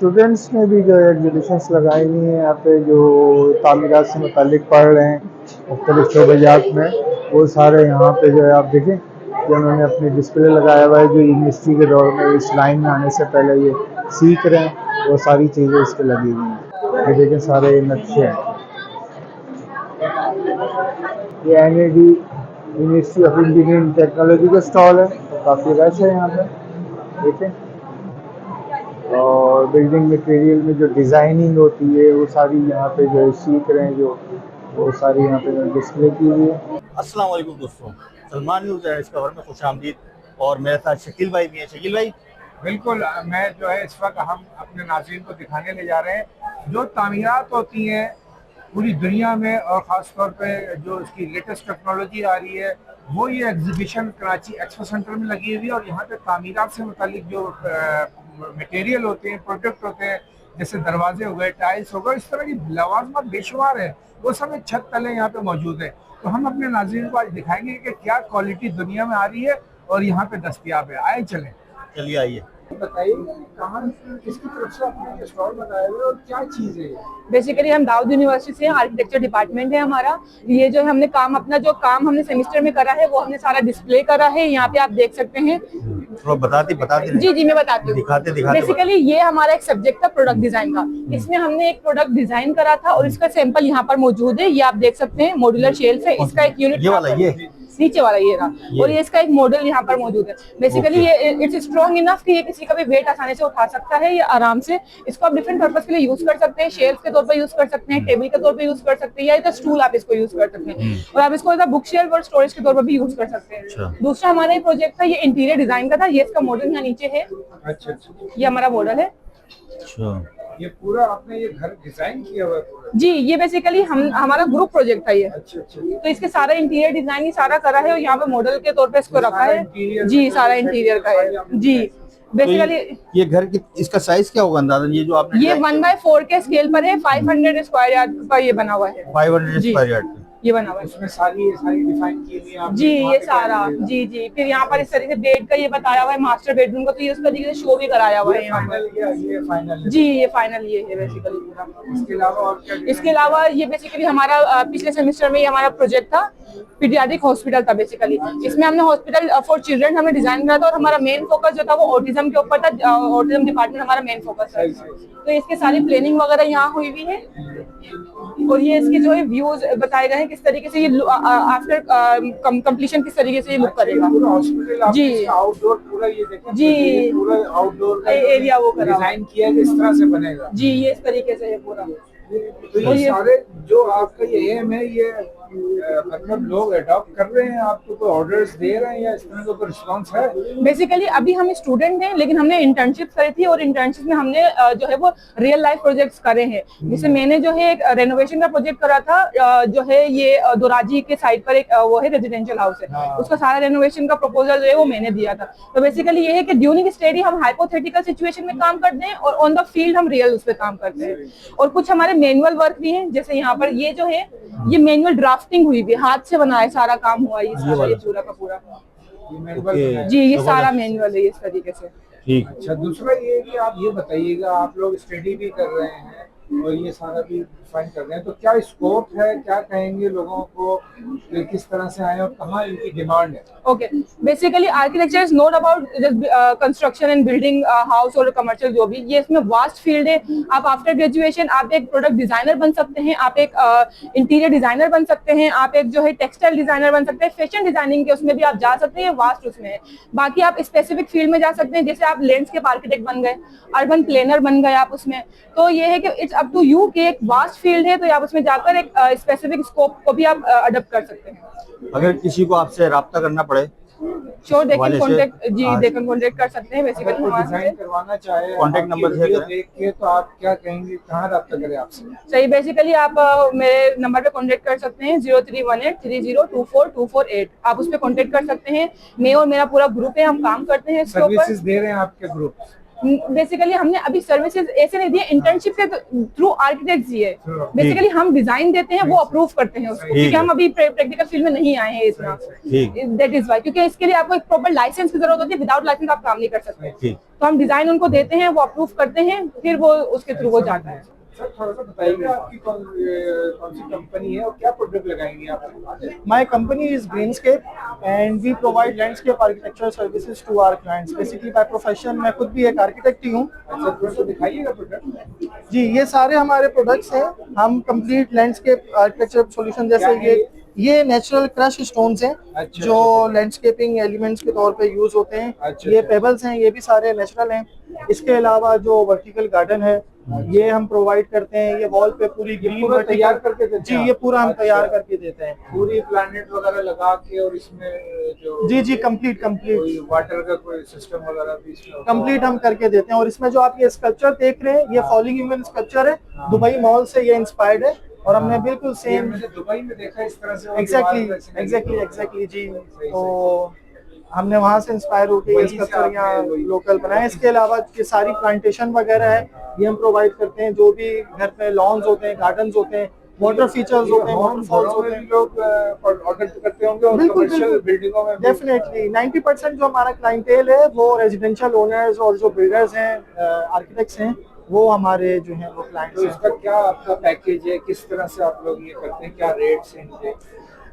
Students ने भी जो है एग्जीबिशंस लगाई हुई हैं यहाँ पे, जो तामीरात से मुतालिक पढ़ रहे हैं मुख्तलिफ शोबजात में, वो सारे यहाँ पे जो है आप देखें कि उन्होंने अपनी डिस्प्ले लगाया हुआ है, जो यूनिवर्सिटी के दौर में इस लाइन में आने से पहले ये सीख रहे हैं, वो सारी चीज़ें इस पर लगी हुई हैं। ये देखें सारे नक्शे हैं। ये NAD university of engineering technology का स्टॉल है, तो काफ़ी रश है यहाँ पे देखें। और बिल्डिंग मटेरियल में जो डिज़ाइनिंग होती है वो सारी यहाँ पे जो है सीख रहे हैं, जो वो सारी यहाँ पे डिस्प्ले की हुई है। अस्सलाम वालेकुम दोस्तों, सलमान न्यूज़ है इस खबर में खुश आमदीद। और मेरे साथ शकील भाई भी हैं। शकील भाई, बिल्कुल, मैं जो है इस वक्त हम अपने नाज़रीन को दिखाने ले जा रहे हैं जो तामीरात होती हैं पूरी दुनिया में, और ख़ास तौर पे जो इसकी लेटेस्ट टेक्नोलॉजी आ रही है, वो ये एग्जीबिशन कराची एक्सपो सेंटर में लगी हुई है। और यहाँ पे तामीरात से मुतालिक जो मटेरियल होते हैं, प्रोडक्ट होते हैं, जैसे दरवाजे हो गए, टाइल्स हो गए, इस तरह की लवाजमत बेशुमार है, वो सब एक छत तले यहाँ पे मौजूद है। तो हम अपने नाज़रीन को आज दिखाएंगे कि क्या क्वालिटी दुनिया में आ रही है और यहाँ पे दस्तयाब है। आए चलें, चलिए आइए। बताइए कहाँ किसकी तरफ से आपने स्टॉल बनाया हुआ है और क्या चीज़ है? बेसिकली हम दाऊद यूनिवर्सिटी से, आर्किटेक्चर डिपार्टमेंट है हमारा। ये जो हमने काम अपना जो काम हमने सेमेस्टर में करा है वो हमने सारा डिस्प्ले करा है, यहाँ पे आप देख सकते हैं। तो बताती जी मैं बताती हूँ। दिखाते बेसिकली ये हमारा एक सब्जेक्ट था प्रोडक्ट डिजाइन का, इसमें हमने एक प्रोडक्ट डिजाइन करा था और इसका सैंपल यहाँ पर मौजूद है। ये आप देख सकते हैं, मॉड्यूलर शेल्फ है, इसका एक यूनिट ये वाला, ये नीचे वाला ये रहा, और ये इसका एक मॉडल यहाँ पर मौजूद है। बेसिकली ये इट्स स्ट्रॉन्ग इनफ कि ये किसी का भी वेट आसानी से उठा सकता है, ये आराम से। इसको आप डिफरेंट पर्पस के लिए यूज कर सकते हैं, शेल्फ के तौर पर यूज कर सकते हैं, टेबल के तौर पर यूज कर सकते हैं, या इधर स्टूल आप इसको यूज कर सकते हैं, और आप इसको बुक शेल्फ और स्टोरेज के तौर पर भी यूज कर सकते हैं। दूसरा हमारा ये प्रोजेक्ट था, ये इंटीरियर डिजाइन का था। ये इसका मॉडल यहाँ नीचे है, अच्छा, ये हमारा मॉडल है। ये पूरा आपने ये घर डिजाइन किया हुआ है पूरा? जी, ये बेसिकली हमारा ग्रुप प्रोजेक्ट था ये। अच्छा। तो इसके सारा इंटीरियर डिजाइन ही सारा करा है और यहाँ पे मॉडल के तौर पे इसको रखा है। जी, सारा इंटीरियर का है जी। बेसिकली तो ये घर की इसका साइज क्या होगा अंदाजन? ये जो आपने ये 1/4 के स्केल पर है, 500 स्क्वायर यार्ड का ये बना हुआ है। 500 स्क्वायर यार्ड ये बना हुआ है। इसमें सारी डिफाइन की हुई है जी, ये सारा जी। फिर यहाँ पर इस तरीके से बेड का ये बताया हुआ है, मास्टर बेडरूम का, तो ये उस तरीके से शो भी कराया हुआ है यहाँ पर। ये फाइनल जी, ये फाइनल ये है बेसिकली पूरा। इसके अलावा और क्या? इसके अलावा ये बेसिकली हमारा पिछले सेमेस्टर में हमारा प्रोजेक्ट था, पीडियाट्रिक हॉस्पिटल था बेसिकली। इसमें हमने हॉस्पिटल फॉर चिल्ड्रन हमने डिजाइन करा था, और हमारा मेन फोकस जो था वो ऑटिज्म के ऊपर था। ऑटिज्म डिपार्टमेंट हमारा मेन फोकस है। तो इसके सारी प्लानिंग वगैरह यहाँ हुई हुई है, और ये इसके जो है व्यूज बताए गए हैं किस तरीके से ये आफ्टर कंप्लीशन किस तरीके से ये लुक करेगा। जी, आउटडोर पूरा ये देखिए जी, पूरा आउटडोर का एरिया वो डिजाइन किया है, इस तरह से बनेगा। जी, ये इस तरीके से है पूरा। तो ये सारे जो आपका ये एम है, ये मतलब लोग अडॉप्ट कर रहे हैं, आपको कोई ऑर्डर्स दे रहे हैं या इस तरह का कोई रिस्पांस है? बेसिकली अभी हम स्टूडेंट हैं, लेकिन हमने इंटर्नशिप करी थी, और इंटर्नशिप में हमने जो है वो रियल लाइफ प्रोजेक्ट्स करे हैं। जैसे मैंने जो है एक रेनोवेशन का प्रोजेक्ट करा था, जो है ये दोराजी के साइड पर एक वो है रेजिडेंशियल हाउस है, उसका सारा रेनोवेशन का प्रपोजल जो है वो मैंने दिया था। तो बेसिकली ये है कि ड्यूरिंग स्टडी हम हाइपोथेटिकल सिचुएशन में काम करते हैं, और ऑन द फील्ड हम रियल उस पर काम करते हैं। और कुछ हमारे मैनुअल वर्क भी है, जैसे यहाँ पर ये जो है ये मैनुअल ड्राफ्टिंग हुई भी, हाथ से बना है, सारा काम हुआ है ये पूरा का पूरा। जी, ये सारा मैनुअल है इस तरीके से। ठीक। अच्छा, दूसरा ये कि आप ये बताइएगा, आप लोग स्टडी भी कर रहे हैं और ये सारा भी फाइन कर रहे हैं, तो क्या स्कोप है, क्या कहेंगे लोगों को कि किस तरह से आए और कहाँ इनकी डिमांड है? Okay, basically architecture is not about construction and building house और कमर्शियल, जो भी ये इसमें वास्ट फील्ड है। आप आफ्टर ग्रेजुएशन आप एक प्रोडक्ट डिजाइनर बन सकते हैं, आप एक इंटीरियर डिजाइनर बन सकते हैं, आप एक जो है टेक्सटाइल डिजाइनर बन सकते हैं, फैशन डिजाइनिंग के उसमें भी आप जा सकते हैं, वास्ट उसमें है। बाकी आप स्पेसिफिक फील्ड में जा सकते हैं, जैसे आप लैंडस्केप आर्किटेक्ट बन गए, अर्बन प्लानर बन गए आप उसमें। तो ये है कि इट्स अप टू यू कि एक वास्ट फील्ड है, तो आप उसमें जाकर एक स्पेसिफिक स्कोप को भी आप अडॉप्ट कर सकते हैं। अगर किसी को आपसे राब्ता करना पड़े, श्योर दे कैन कांटेक्ट, जी दे कैन कांटेक्ट कर सकते हैं। बेसिकली डिजाइन करवाना चाहे, कांटेक्ट नंबर शेयर करें। देख के तो आप क्या कहेंगे, कहाँ राब्ता करें आपसे? सही, बेसिकली आप मेरे नंबर पे कांटेक्ट कर सकते हैं, 031830242448। आप उस पे कांटेक्ट कर सकते हैं। मैं और मेरा पूरा ग्रुप है, हम काम करते हैं इसके ऊपर। सर्विसेज दे रहे हैं आपके ग्रुप? बेसिकली हमने अभी सर्विसेज ऐसे नहीं दिए, इंटर्नशिप के थ्रू आर्किटेक्ट दिए। बेसिकली हम डिजाइन देते हैं, वो अप्रूव करते हैं उसको, क्योंकि हम अभी प्रैक्टिकल फील्ड में नहीं आए हैं इतना, दैट इज वाई। क्योंकि इसके लिए आपको एक प्रॉपर लाइसेंस की जरूरत होती है, विदाउट लाइसेंस आप काम नहीं कर सकते। तो हम डिजाइन उनको देते हैं, वो अप्रूव करते हैं, फिर वो उसके थ्रू वो जाता है। सर थोड़ा सा बताइए आपकी कौन सी कंपनी है और क्या प्रोडक्ट लगाएंगे आप? My company is Greenscape and we provide landscape architecture services to our clients. Basically by profession मैं खुद भी एक आर्किटेक्ट ही हूँ। अच्छा थोड़ा सा दिखाइएगा प्रोडक्ट। जी, ये सारे हमारे प्रोडक्ट्स हैं। हम कंप्लीट लैंडस्केप आर्किटेक्चर सॉल्यूशन जैसे ये नेचुरल क्रश स्टोन्स हैं, अच्छा, जो अच्छा। लैंडस्केपिंग एलिमेंट्स के तौर पे यूज होते हैं। अच्छा, ये अच्छा। पेबल्स हैं, ये भी सारे नेचुरल हैं। इसके अलावा जो वर्टिकल गार्डन है ये हम प्रोवाइड करते हैं। ये वॉल पे पूरी ग्रीन पूरा तैयार करके देते जी, हैं ये पूरा हम अच्छा। तैयार करके देते हैं। पूरी प्लानेट वगैरह लगा के, और इसमें जो जी कंप्लीट कोई वाटर का कोई सिस्टम वगैरह भी इसमें होता है? कंप्लीट हम करके देते हैं। और इसमें जो आप ये स्कल्पचर देख रहे हैं, ये फॉलिंग ह्यूमन स्कल्पचर है, दुबई मॉल से ये इंस्पायर्ड है। और हमने बिल्कुल ये सेम मैंने दुबई में देखा इस तरह से, और एग्जैक्टली दीवार पे ऐसे लगी। एग्जैक्टली जी। सही, तो हमने वहाँ से इंस्पायर होकर ये वहीं से स्कल्पचर यहाँ आपने वही- लोकल बनाए। इसके अलावा ये सारी प्लांटेशन वगैरह है, ये हम प्रोवाइड करते हैं। जो भी घर पे लॉन्स होते हैं, गार्डन्स होते हैं, वाटर फीचर्स होते हैं, वाटरफॉल्स होते हैं, लोग ऑर्डर करते होंगे, और बिल्कुल, कमर्शियल बिल्कुल। बिल्डिंगों में भी। डेफिनेटली 90% जो हमारा क्लाइंटेल है वो रेजिडेंशियल ओनर्स और जो बिल्डर्स हैं, आर्किटेक्ट्स हैं, वो हमारे जो हैं वो क्लाइंट्स तो हैं। इसका क्या आपका पैकेज है, किस तरह से आप लोग ये करते हैं, क्या रेट्स हैं इनके?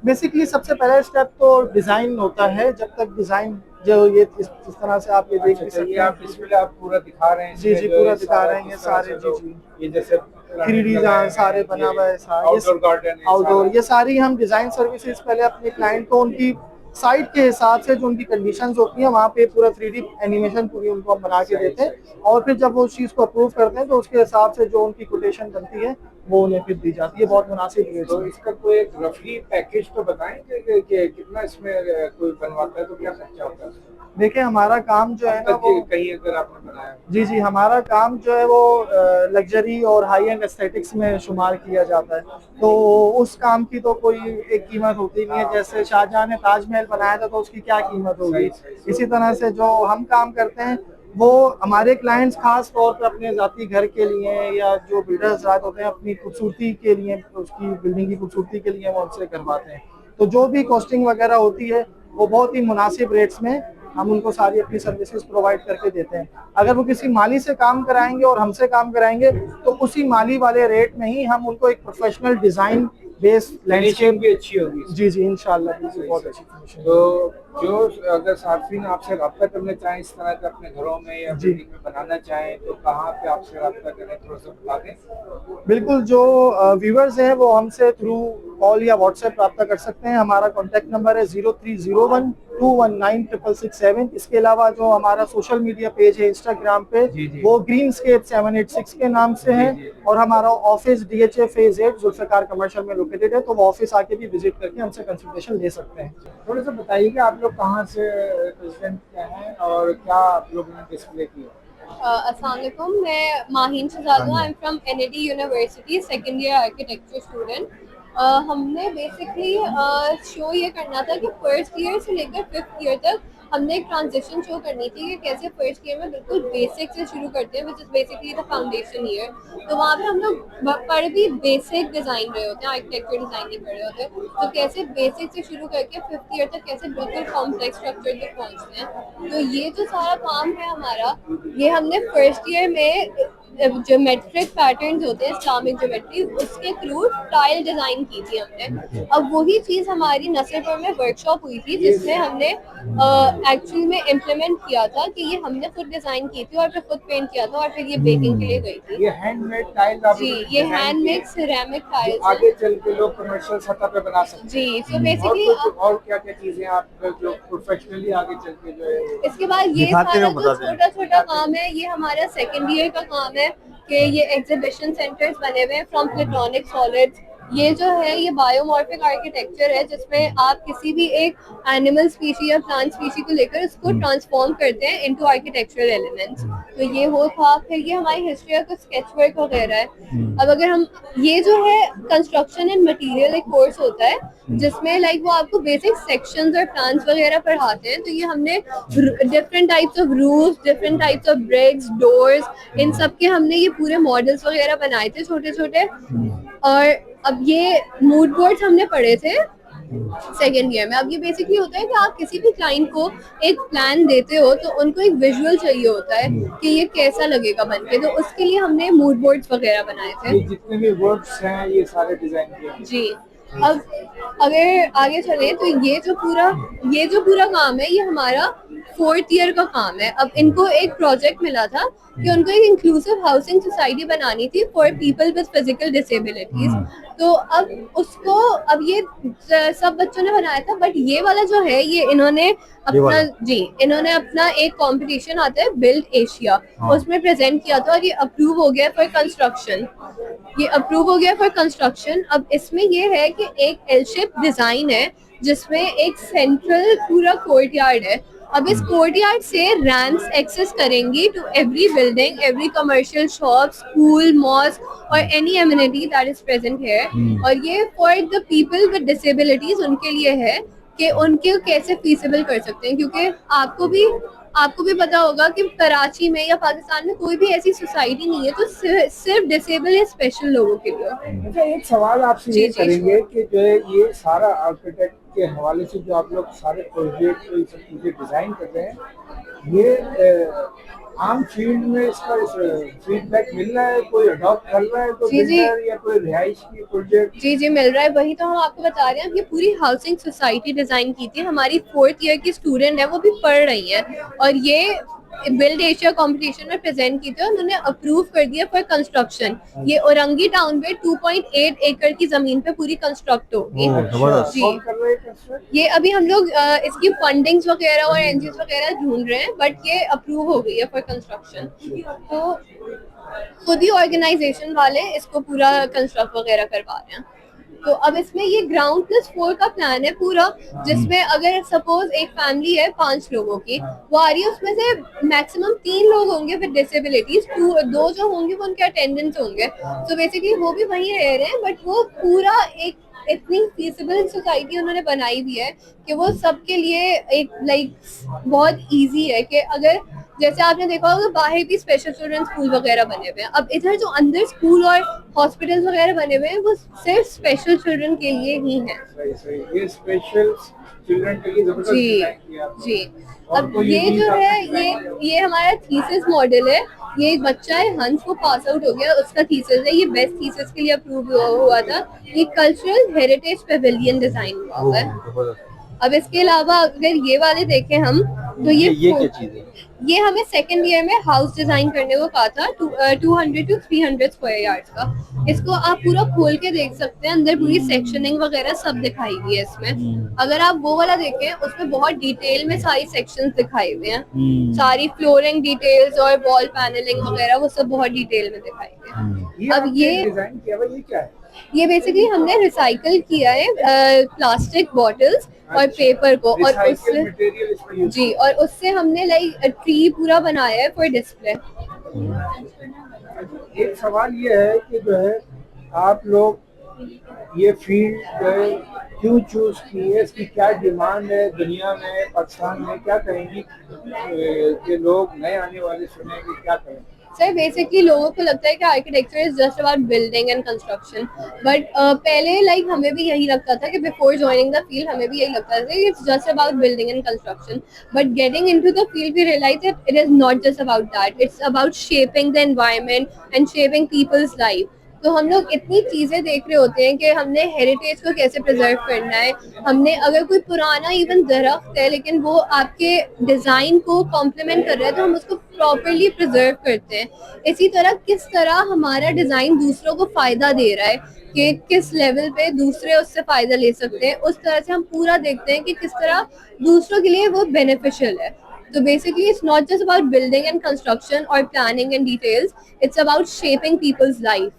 बेसिकली सबसे पहला स्टेप तो डिजाइन होता है। जब तक डिजाइन जो ये इस तरह से आप ये देख अच्छा, सकते ये हैं। आप डिस्प्ले आप पूरा दिखा रहे हैं? जी, इसमें जी, जो पूरा है दिखा रहे हैं, ये किस तरह से सारे, जो- जी, ये जैसे 3D जहाँ सारे बना हुआ है, सारा आउटडोर गार्डन, आउटडोर, ये सारी हम डिजाइन सर्विसेज पहले अपने क्लाइंट को उनकी साइट के हिसाब से जो उनकी कंडीशंस होती हैं वहाँ पे पूरा 3D एनिमेशन पूरी उनको हम बना के देते हैं। और फिर जब वो उस चीज़ को अप्रूव करते हैं तो उसके हिसाब से जो उनकी कोटेशन बनती है वो उन्हें फिर दी जाती है, बहुत मुनासिब रेट्स तो में। इसका कोई एक रफली पैकेज तो बताएं कि कितना इसमें कोई बनवाता है तो क्या खर्चा होता है? देखिए हमारा काम जो है ना वो कहीं अगर आपने बनाया जी हमारा काम जो है वो लग्जरी और हाई एंड एस्थेटिक्स में शुमार किया जाता है। तो उस काम की तो कोई एक कीमत होती नहीं है। जैसे शाहजहां ने ताजमहल बनाया था तो उसकी क्या कीमत होगी, सही। इसी तरह से जो हम काम करते हैं वो हमारे क्लाइंट्स खास तौर पर अपने ज़ाती घर के लिए या जो बिल्डर्स होते हैं अपनी खूबसूरती के लिए, उसकी बिल्डिंग की खूबसूरती के लिए वो उनसे करवाते हैं। तो जो भी कॉस्टिंग वगैरह होती है वो बहुत ही मुनासिब रेट्स में हम उनको सारी अपनी सर्विसेज प्रोवाइड करके देते हैं। अगर वो किसी माली से काम कराएंगे और हमसे काम कराएंगे तो उसी माली वाले रेट में ही हम उनको एक प्रोफेशनल डिजाइन बेस्ड लैंडस्केप भी अच्छी होगी। जी इंशाल्लाह बहुत अच्छी फिनिशिंग। तो जो अगर सार्फिन आपसे रब्ता करना चाहें इस तरह का अपने घरों में या जी। बिल्डिंग में बनाना चाहें तो कहाँ पे आपसे रब्ता करें, थोड़ा सा बता दें। बिल्कुल, जो व्यूवर्स हैं वो हमसे थ्रू कॉल या व्हाट्सएप रब्ता कर सकते हैं। हमारा कॉन्टैक्ट नंबर है 0301 219 667। इसके अलावा जो हमारा सोशल मीडिया पेज है इंस्टाग्राम पे वो ग्रीनस्केप 786 के नाम से है। और हमारा office DHA phase 8 Zulfiqar commercial में लोकेटेड है, तो वो ऑफिस आके भी विजिट करके हमसे कंसल्टेशन ले सकते हैं। थोड़ा सा बताइए कि आप लोग कहाँ से प्रेसिडेंट क्या हैं और क्या आप लोगों ने डिस्प्ले किया? अस्सलाम वालेकुम, मैं माहीन शहजाद हूँ। I am from NAD university, second year architecture student. हमने बेसिकली शो ये करना था कि फर्स्ट ईयर से लेकर 5th ईयर तक हमने एक ट्रांजिशन शो करनी थी कि कैसे फर्स्ट ईयर में बिल्कुल बेसिक से शुरू करते हैं, which is basically the foundation year. तो वहाँ पे हम लोग पढ़ भी बेसिक डिज़ाइन रहे होते हैं, आर्किटेक्चर डिज़ाइन नहीं कर रहे होते। तो कैसे बेसिक से शुरू करके 5th ईयर तक कैसे बिल्कुल कॉम्प्लेक्स स्ट्रक्चर तक पहुँचते हैं। तो ये जो सारा काम है हमारा, ये हमने फर्स्ट ईयर में ज्योमेट्रिक पैटर्न्स होते हैं, इस्लामिक ज्योमेट्री, उसके थ्रू टाइल डिज़ाइन की थी हमने। अब वही चीज़ हमारी नसरपुर में वर्कशॉप हुई थी जिसमें हमने एक्चुअली में इम्प्लीमेंट किया था कि ये हमने खुद डिज़ाइन की थी और फिर खुद पेंट किया था और फिर ये बेकिंग के लिए गई थी। ये हैंडमेड टाइल आप जी, लोगों ने ये design हैंडमेड की सिरेमिक है, टाइल्स जो आगे चल के लोग कमर्शियल सतह पे बना सकते हैं। जी। सो और बेसिकली कुछ और क्या क्या चीजें आप जो प्रोफेशनली आगे चल के जो है इसके बाद ये दिखाते सारा रहो, जो बताते छोटा छोटा काम है ये हमारा सेकेंड ईयर का काम है कि ये एग्जीबिशन सेंटर्स बने हुए हैं फ्रॉम प्लेटोनिक सॉलिड्स ये जो है ये बायोमॉर्फिक आर्किटेक्चर है जिसमें आप किसी भी एक एनिमल स्पीशी या प्लांट स्पीशी को लेकर उसको ट्रांसफॉर्म करते हैं इनटू आर्किटेक्चरल एलिमेंट्स। तो ये वो था, फिर ये हमारी हिस्ट्री का कुछ स्केच वर्क वगैरह है। अब अगर हम ये जो है कंस्ट्रक्शन एंड मटेरियल एक कोर्स होता है जिसमें लाइक वो आपको बेसिक सेक्शंस और प्लान्स वगैरह पढ़ाते हैं। तो ये हमने different types of roofs, different types of bricks, doors, इन सब के हमने ये पूरे मॉडल्स वगैरह बनाए थे छोटे छोटे। और अब ये मूड बोर्ड्स हमने पढ़े थे सेकेंड ईयर में। अब ये बेसिकली होता है कि आप किसी भी क्लाइंट को एक प्लान देते हो तो उनको एक विजुअल चाहिए होता है कि ये कैसा लगेगा बनके, तो उसके लिए हमने मूड बोर्ड्स वगैरह बनाए थे। ये जितने भी वर्ड्स हैं ये सारे डिजाइन किए हैं। जी। अब अगर आगे चले तो ये जो पूरा काम है ये हमारा 4th ईयर का काम है। अब इनको एक प्रोजेक्ट मिला था कि उनको एक इंक्लूसिव हाउसिंग सोसाइटी बनानी थी for people with physical disabilities. तो अब ये सब बच्चों ने बनाया था, बट ये वाला जो है ये इन्होंने अपना एक कंपटीशन आता है बिल्ड एशिया, उसमें प्रेजेंट किया था और ये अप्रूव हो गया फॉर कंस्ट्रक्शन। अब इसमें ये है कि एक एल शेप डिजाइन है जिसमें एक सेंट्रल पूरा कोर्टयार्ड है। अब इस कोर्टयार्ड से रैंप्स एक्सेस करेंगी to every building, every commercial shop, school, mosque और any amenity that is present here. और ये for the people with disabilities उनके लिए है कि उनके कैसे फीसिबल कर सकते हैं, क्योंकि आपको भी पता होगा कि कराची में या पाकिस्तान में कोई भी ऐसी सोसाइटी नहीं है तो सिर्फ डिसेबल या स्पेशल लोगों के लिए। अच्छा, एक सवाल आपसे ये करेंगे कि जो है ये सारा आर्किटेक्ट के हवाले से जो आप लोग सारे प्रोजेक्ट सब चीजें डिजाइन कर रहे हैं, ये आम फील्ड में इसका फीडबैक मिल रहा है, कोई अडॉप्ट कर रहा है, तो बिल्डर या कोई रिहाइश की प्रोजेक्ट? जी मिल रहा है। वही तो हम आपको बता रहे हैं। ये पूरी हाउसिंग सोसाइटी डिजाइन की थी, हमारी 4th ईयर की स्टूडेंट है वो भी पढ़ रही है और ये बिल्ड एशिया कंपटीशन में प्रेजेंट की थी। उन्होंने अप्रूव कर दिया फॉर कंस्ट्रक्शन। ये औरंगी टाउन पे 2.8 एकड़ की जमीन पे पूरी कंस्ट्रक्ट होगी। जी, ये अभी हम लोग इसकी फंडिंग्स वगैरह और एनजीओ वगैरह ढूंढ रहे हैं, बट ये अप्रूव हो गई है फॉर कंस्ट्रक्शन। तो खुद ही ऑर्गेनाइजेशन वाले इसको पूरा कंस्ट्रक्ट वगैरह करवा रहे हैं। तो अब इसमें ये ग्राउंड प्लस 4 का प्लान है पूरा, जिसमें अगर सपोज एक फैमिली है 5 लोगों की, वो आ रही है, उसमें से मैक्सिमम 3 लोग होंगे विद डिसेबिलिटीज, 2 जो होंगे वो उनके अटेंडेंस होंगे। तो बेसिकली वो भी वहीं रह रहे हैं, बट वो पूरा एक इतनी फीसिबल सोसाइटी उन्होंने बनाई हुई है कि वो सबके लिए एक लाइक बहुत इजी है कि अगर जैसे आपने देखा होगा बाहर भी स्पेशल चिल्ड्रन स्कूल वगैरह बने हुए हैं, अब इधर जो अंदर स्कूल और हॉस्पिटल्स वगैरह बने हुए हैं वो सिर्फ स्पेशल चिल्ड्रन के लिए ही हैं। सही। ये स्पेशल चिल्ड्रन के लिए जबरदस्त डिजाइन किया आपने। जी। अब ये जो है ये हमारा थीसिस मॉडल है। ये एक बच्चा है हंस, वो पास आउट हो गया, उसका थीसिस है, ये बेस्ट थीसिस के लिए अप्रूव हुआ था। ये कल्चरल हेरिटेज पेविलियन डिजाइन हुआ है। अब इसके अलावा अगर ये वाले देखें हम तो ये क्या चीज है? ये हमें सेकंड ईयर में हाउस डिजाइन करने को कहा था 200 to 300 स्क्वायर यार्ड्स का। इसको आप पूरा खोल के देख सकते हैं, अंदर पूरी सेक्शनिंग वगैरह सब दिखाई हुई है इसमें। अगर आप वो वाला देखें उसमें बहुत डिटेल में सारी सेक्शंस दिखाई हुई हैं, सारी फ्लोरिंग डिटेल्स और वॉल पैनलिंग वगैरह वो सब बहुत डिटेल में दिखाई हुई है। अब ये डिजाइन किया हुआ, ये क्या है? ये बेसिकली हमने रिसाइकल किया है प्लास्टिक बॉटल्स और पेपर को, और उससे हमने लाइक ट्री पूरा बनाया है फॉर डिस्प्ले। एक सवाल ये है कि जो है आप लोग ये फील्ड जो है क्यों चूज की है, इसकी क्या डिमांड है दुनिया में, पाकिस्तान में? क्या कहेंगी कि लोग नए आने वाले सुने कि क्या करें? सर बेसिकली लोगों को लगता है कि architecture is just about building and construction, but पहले लाइक हमें भी यही लगता था कि बिफोर ज्वाइनिंग द फील्ड हमें भी यही लगता था कि it's just about building and construction, but getting into the field we realise that it is not just about that, it's about shaping the environment and shaping people's life. तो हम लोग इतनी चीजें देख रहे होते हैं कि हमने हेरिटेज को कैसे प्रिजर्व करना है, हमने अगर कोई पुराना इवन दरख्त है लेकिन वो आपके डिजाइन को कॉम्प्लीमेंट कर रहा है तो हम उसको प्रॉपरली प्रिजर्व करते हैं। इसी तरह किस तरह हमारा डिजाइन दूसरों को फायदा दे रहा है कि किस लेवल पे दूसरे उससे फायदा ले सकते हैं, उस तरह से हम पूरा देखते हैं कि किस तरह दूसरों के लिए वो बेनिफिशियल है। So basically, it's not just about building and construction or planning and details. It's about shaping people's life.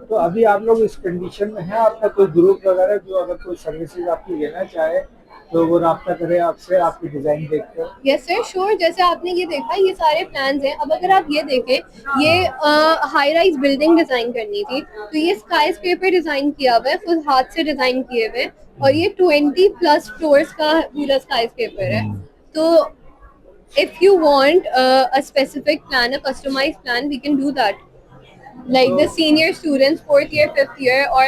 तो अभी आप लोग इस कंडीशन में हैं, आपका कोई ग्रुप वगैरह जो अगर कोई सर्विसेज आपकी लेना चाहे तो वो राब्ता करे आपसे, आपकी डिजाइन देखकर? Yes sir, sure. जैसे आपने ये देखा, ये सारे प्लान्स हैं। अब अगर आप ये देखें, ये हाई राइज बिल्डिंग डिजाइन करनी थी, तो ये स्काई स्क्रेपर डिजाइन किया हुआ है, खुद हाथ से डिजाइन किए हुए हैं, और ये 20+ फ्लोर्स का पूरा स्काई स्क्रेपर है। तो if you want a specific plan, a customized plan, we can do that. Like the senior students, 4th year, 5th year, or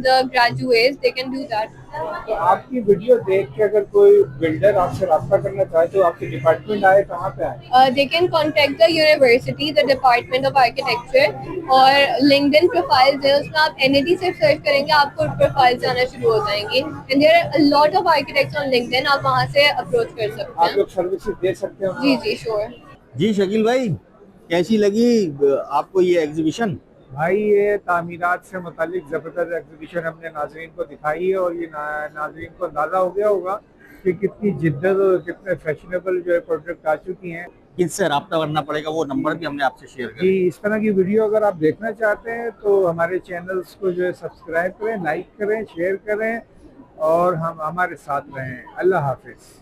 the graduates, they can do that. तो आपकी video देख के अगर कोई builder आपसे राब्ता करना चाहे तो आपके डिपार्टमेंट आए, कहाँ पे आए? They can contact the university, the Department of Architecture, और LinkedIn profiles है, उसमें आप NAD से सर्च करेंगे, आपको profiles आना शुरू हो जाएंगी। And there are a lot of architects on LinkedIn, आप वहाँ से अप्रोच कर सकते आप हैं। लोग सर्विसेज दे सकते हो? जी जी, श्योर। जी शकील भाई, कैसी लगी आपको ये एग्जीबिशन? भाई ये तामीरात से मुतालिक ज़बरदस्त एग्जीबिशन हमने नाजरीन को दिखाई है, और ये नाजरीन को अंदाज़ा हो गया होगा कि कितनी जिद्दत और कितने फैशनेबल जो है प्रोडक्ट आ चुकी हैं। किससे रब्ता करना पड़ेगा, वो नंबर भी हमने आपसे शेयर कि किया। इस तरह की वीडियो अगर आप देखना चाहते हैं तो हमारे चैनल्स को जो है सब्सक्राइब करें, लाइक करें, शेयर करें, और हम हमारे साथ रहें। अल्लाह हाफिज़।